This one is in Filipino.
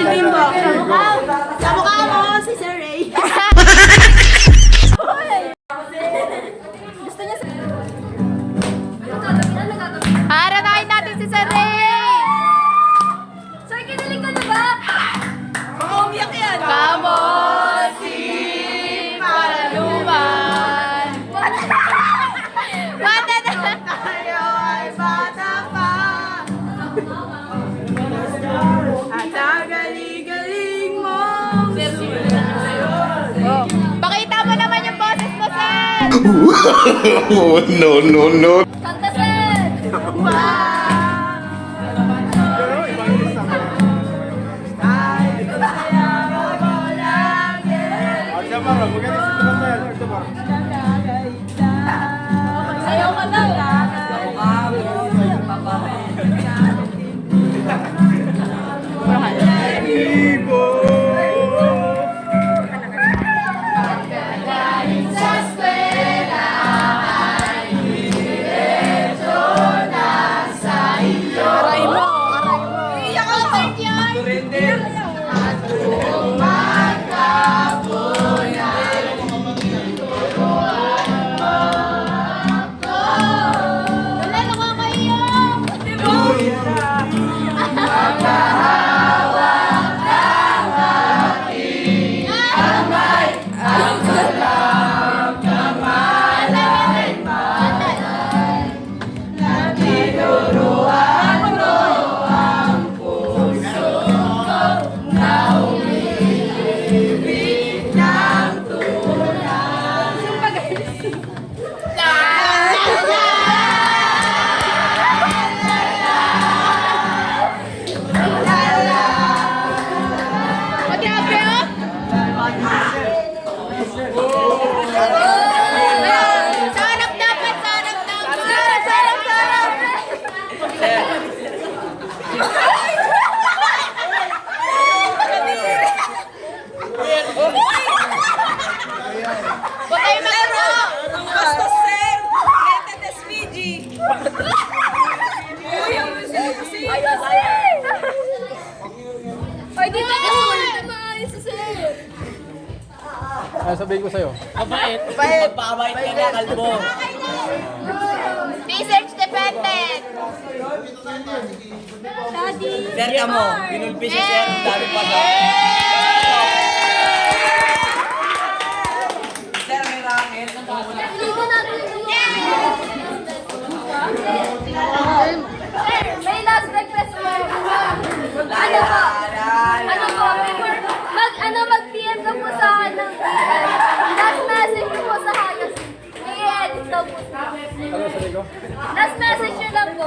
bimbo. Sa mukha mo, si Sir Ray. Gusto niya sa... Haranahin natin si Sir Ray! Sir, kinilig ka na ba? Baka umiyak yan. Kamosi Paraluman. Bata na! Tayo ay bata pa. At ang galing-galing mo. Oh. Pakita mo naman yung boses mo, Sir! Oh, no, no, no. Kanta, Sir. Sayaw ka daw. Sarap dapat, sarap dapat! Huwag tayo magano! Basta, Sir. Rated SPG. Ay, di ba kasi maayos si Sir? Sabihin ko sa'yo. Mabait. Magpapabait ka na, kalbo. Research dependent! Daddy. Sir ka mo, binulpi si Sir, ang dami pa sa... Sir, may racket. Sir, may last breakfast mo. Ano po? Ano po? Mag-PM ka po sa akin ng last message po sa Hayas. I-edit daw po. Ano sabihin ko? Last message nyo lang po.